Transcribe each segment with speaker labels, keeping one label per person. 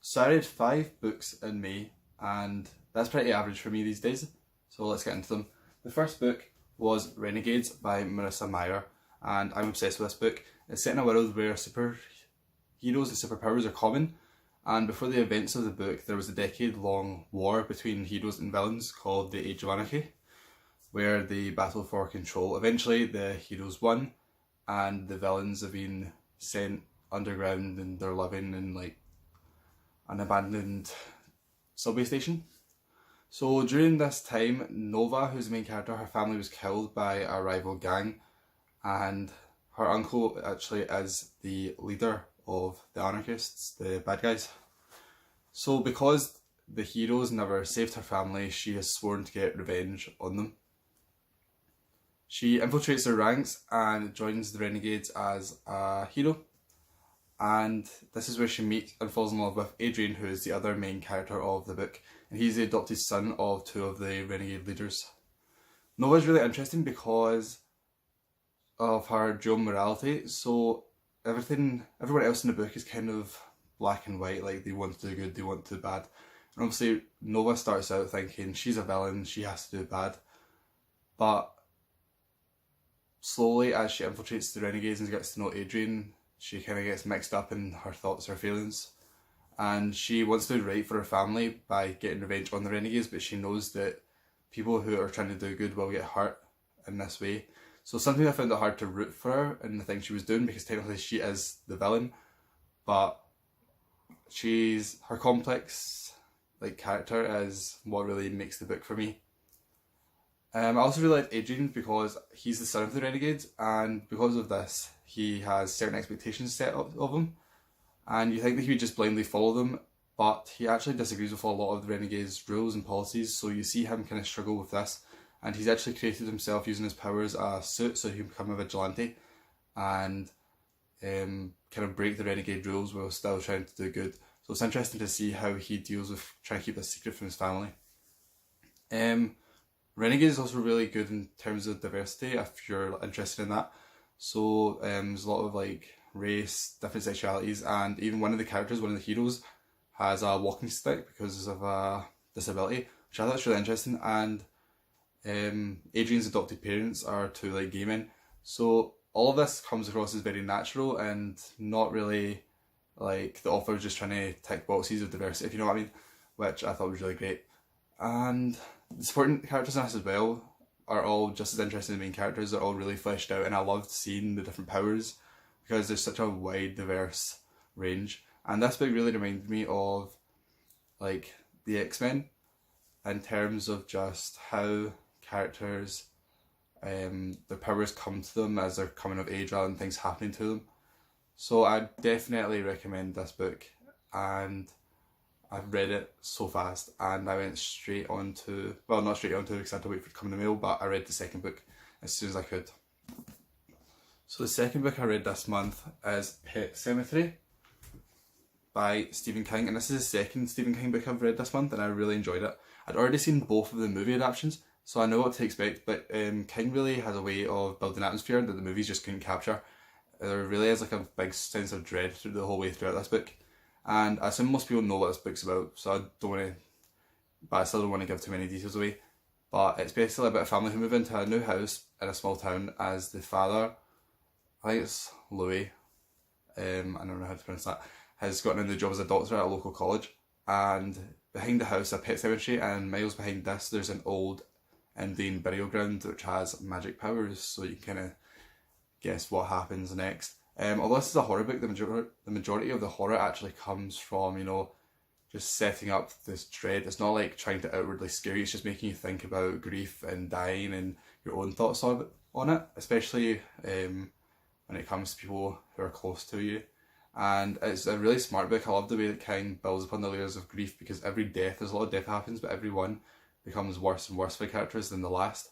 Speaker 1: So I read 5 books in May, and that's pretty average for me these days. So let's get into them. The first book was Renegades by Marissa Meyer, and I'm obsessed with this book. It's set in a world where superheroes and superpowers are common, and before the events of the book, there was a decade-long war between heroes and villains called the Age of Anarchy, where they battled for control. Eventually, the heroes won, and the villains have been sent underground, and they're living in like an abandoned subway station. So during this time, Nova, who's the main character, her family was killed by a rival gang, and her uncle actually is the leader of the anarchists, the bad guys. So because the heroes never saved her family, she has sworn to get revenge on them. She infiltrates their ranks and joins the Renegades as a hero. And this is where she meets and falls in love with Adrian, who is the other main character of the book. And he's the adopted son of 2 of the Renegade leaders. Nova is really interesting because of her dual morality. So everyone else in the book is kind of black and white, like they want to do good, they want to do bad. And obviously Nova starts out thinking she's a villain, she has to do bad. But slowly, as she infiltrates the Renegades and gets to know Adrian, she kind of gets mixed up in her thoughts, her feelings. And she wants to do right for her family by getting revenge on the Renegades, but she knows that people who are trying to do good will get hurt in this way. So something I found it hard to root for her in the thing she was doing, because technically she is the villain, but her complex character is what really makes the book for me. I also really like Adrian because he's the son of the Renegades, and because of this, he has certain expectations set up of him, and you think that he would just blindly follow them, but he actually disagrees with a lot of the Renegades' rules and policies, so you see him kind of struggle with this, and he's actually created himself using his powers a suit so he can become a vigilante, and kind of break the Renegade rules while still trying to do good. So it's interesting to see how he deals with trying to keep this secret from his family. Renegade is also really good in terms of diversity, if you're interested in that. So there's a lot of race, different sexualities, and even one of the characters, one of the heroes, has a walking stick because of a disability, which I thought was really interesting. And Adrian's adopted parents are 2 gay men. So all of this comes across as very natural and not really like the author just trying to tick boxes of diversity, if you know what I mean, which I thought was really great. And the supporting characters in this as well are all just as interesting as the main characters. They're all really fleshed out, and I loved seeing the different powers because there's such a wide, diverse range. And this book really reminded me of the X-Men in terms of just how characters, their powers come to them as they're coming of age rather than things happening to them. So I definitely recommend this book, and I've read it so fast, and I went straight on to, well, not straight on to because I had to wait for it to come in the mail, but I read the second book as soon as I could. So the second book I read this month is Pet Sematary by Stephen King, and this is the second Stephen King book I've read this month, and I really enjoyed it. I'd already seen both of the movie adaptations, so I know what to expect, but King really has a way of building atmosphere that the movies just couldn't capture. There really is a big sense of dread through the whole way throughout this book. And I assume most people know what this book's about, so I still don't want to give too many details away. But it's basically about a family who move into a new house in a small town as the father, I think it's Louis, I don't know how to pronounce that, has gotten in the job as a doctor at a local college. And behind the house, a pet cemetery, and miles behind this, there's an old Indian burial ground which has magic powers, so you can kind of guess what happens next. Although this is a horror book, the majority of the horror actually comes from, just setting up this dread. It's not trying to outwardly scare you, it's just making you think about grief and dying and your own thoughts on it, especially when it comes to people who are close to you. And it's a really smart book. I love the way that King builds upon the layers of grief, because there's a lot of death happens, but every one becomes worse and worse for characters than the last.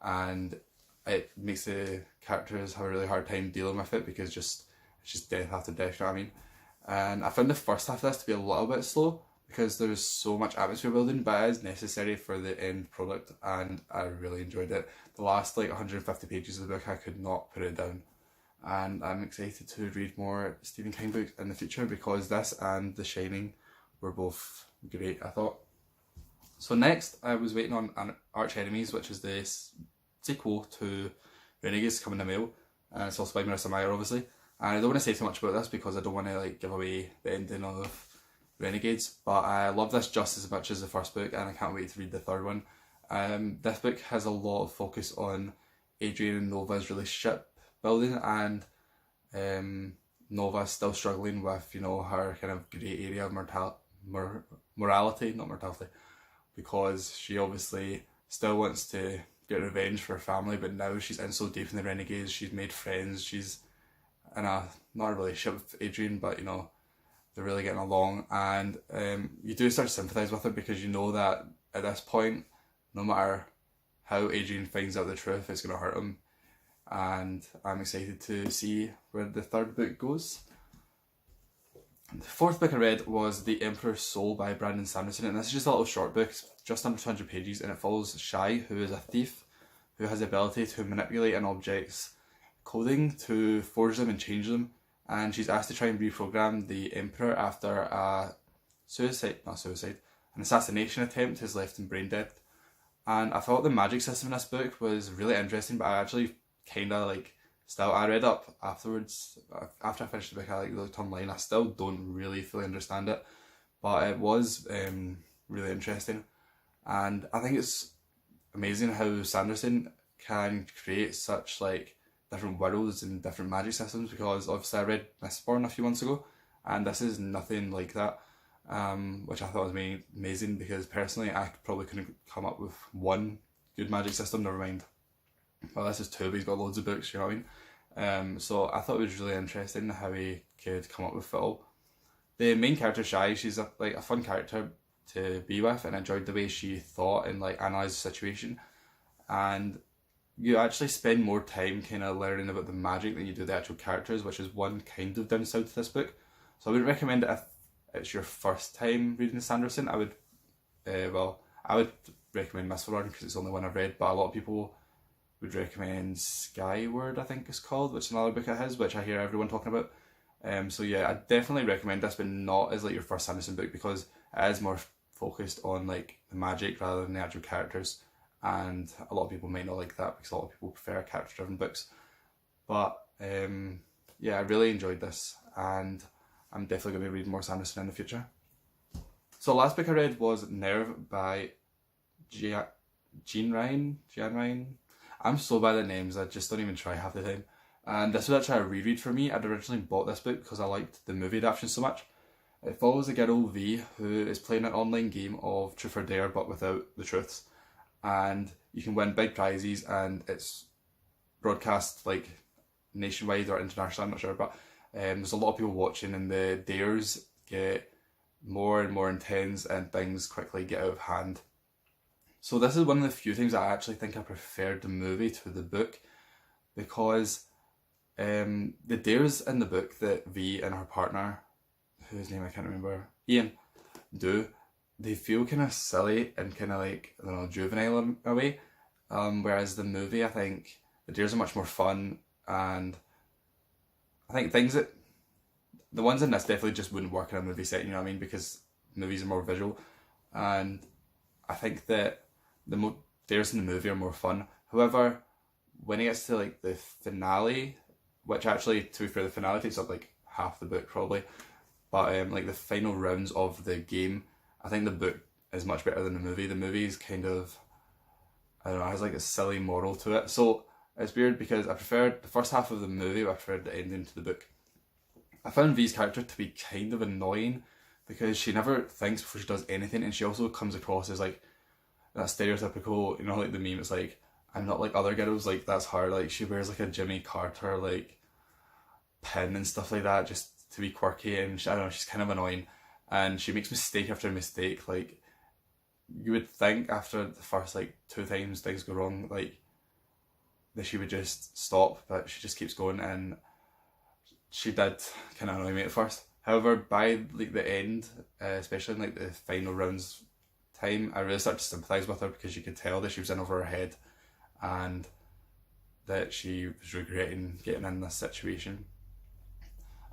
Speaker 1: And it makes the characters have a really hard time dealing with it, because it's just death after death, you know what I mean? And I found the first half of this to be a little bit slow because there's so much atmosphere building, but it is necessary for the end product, and I really enjoyed it. The last 150 pages of the book, I could not put it down. And I'm excited to read more Stephen King books in the future, because this and The Shining were both great, I thought. So next, I was waiting on Arch Enemies, which is the sequel to Renegades coming in the mail, and it's also by Marissa Meyer, obviously. And I don't want to say too much about this because I don't want to like give away the ending of Renegades, but I love this just as much as the first book, and I can't wait to read the third one. This book has a lot of focus on Adrian and Nova's relationship building, and Nova's still struggling with, you know, her kind of grey area of morality, not mortality, because she obviously still wants to get revenge for her family, but now she's in so deep in the Renegades, she's made friends, she's in not a relationship with Adrian, but you know, they're really getting along, and you do start to sympathise with her because you know that at this point, no matter how Adrian finds out the truth, it's going to hurt him, and I'm excited to see where the third book goes. The fourth book I read was The Emperor's Soul by Brandon Sanderson, and this is just a little short book, it's just under 200 pages, and it follows Shai, who is a thief who has the ability to manipulate an object's clothing to forge them and change them, and she's asked to try and reprogram the Emperor after an assassination attempt has left him brain dead. And I thought the magic system in this book was really interesting, but I actually kind of like, still, I read up afterwards, after I finished the book, I like looked online, I still don't really fully understand it, but it was really interesting, and I think it's amazing how Sanderson can create such like different worlds and different magic systems, because obviously I read Mistborn a few months ago, and this is nothing like that, which I thought was amazing, because personally I probably couldn't come up with one good magic system, never mind. Well, this is two, but he's got loads of books, you know what I mean? So I thought it was really interesting how he could come up with it all. The main character, Shai, she's a fun character to be with, and I enjoyed the way she thought and like analysed the situation. And you actually spend more time kind of learning about the magic than you do the actual characters, which is one kind of downside to this book. So I would recommend it if it's your first time reading Sanderson. I would recommend Mistborn because it's the only one I've read, but a lot of people would recommend Skyward, I think it's called, which is another book of his, which I hear everyone talking about. So yeah, I definitely recommend this, but not as like your first Sanderson book, because it is more focused on like the magic rather than the actual characters, and a lot of people might not like that because a lot of people prefer character-driven books. But yeah, I really enjoyed this, and I'm definitely going to be reading more Sanderson in the future. So the last book I read was Nerve by Jean Ryan. I'm so bad at names, I just don't even try half the time. And this was actually a reread for me. I'd originally bought this book because I liked the movie adaptation so much. It follows a girl, V, who is playing an online game of Truth or Dare, but without the truths. And you can win big prizes, and it's broadcast like nationwide or international, I'm not sure, but there's a lot of people watching, and the dares get more and more intense and things quickly get out of hand. So this is one of the few things I actually think I preferred the movie to the book, because the dares in the book that V and her partner, whose name I can't remember, Ian, do, they feel kind of silly and kind of like, I don't know, juvenile in a way, whereas the movie, I think the dares are much more fun, and I think things that, the ones in this definitely just wouldn't work in a movie setting, you know what I mean, because movies are more visual, and I think that the dares in the movie are more fun. However, when it gets to like the finale, which actually, to be fair, the finale takes up like half the book probably, but like the final rounds of the game, I think the book is much better than the movie. The movie is kind of, I don't know, has like a silly moral to it. So it's weird because I preferred the first half of the movie, but I preferred the ending to the book. I found V's character to be kind of annoying because she never thinks before she does anything, and she also comes across as like that stereotypical, you know, like the meme, it's like, I'm not like other girls, like that's her, like she wears like a Jimmy Carter like pin and stuff like that just to be quirky, and I don't know, she's kind of annoying, and she makes mistake after mistake. Like you would think after the first like 2 times things go wrong, like that she would just stop, but she just keeps going, and she did kind of annoy me at first. However, by like the end, especially in like the final rounds time, I really started to sympathise with her because you could tell that she was in over her head and that she was regretting getting in this situation.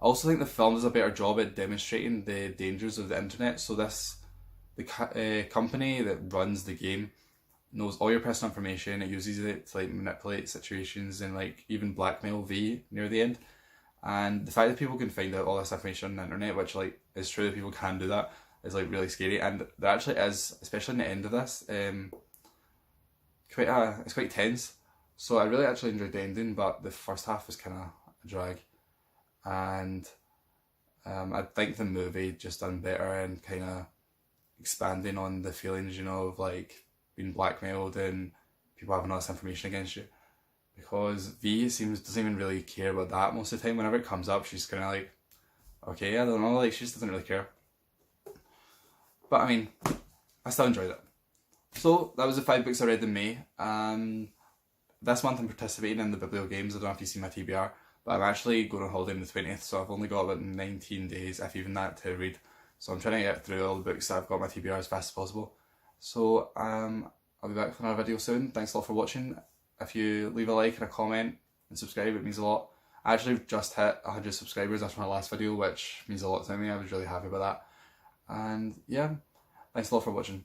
Speaker 1: also think the film does a better job at demonstrating the dangers of the internet. So the company that runs the game knows all your personal information. It uses it to like manipulate situations and like even blackmail V near the end. And the fact that people can find out all this information on the internet, which like is true that people can do that, is like really scary. And there actually is, especially in the end of this, it's quite tense. So I really actually enjoyed the ending, but the first half was kind of a drag. And I think the movie just done better and kind of expanding on the feelings, of like being blackmailed and people having all this information against you. Because V doesn't even really care about that most of the time. Whenever it comes up, she's kind of like, okay, I don't know, like she just doesn't really care. But I mean, I still enjoyed it. So that was the 5 books I read in May. This month I'm participating in the Biblio Games. I don't know if you've seen my TBR, but I'm actually going on holiday on the 20th, so I've only got about 19 days, if even that, to read. So I'm trying to get through all the books that I've got on my TBR as fast as possible. So I'll be back with another video soon. Thanks a lot for watching. If you leave a like and a comment and subscribe, it means a lot. I actually just hit 100 subscribers after my last video, which means a lot to me. I was really happy about that. And yeah, thanks a lot for watching.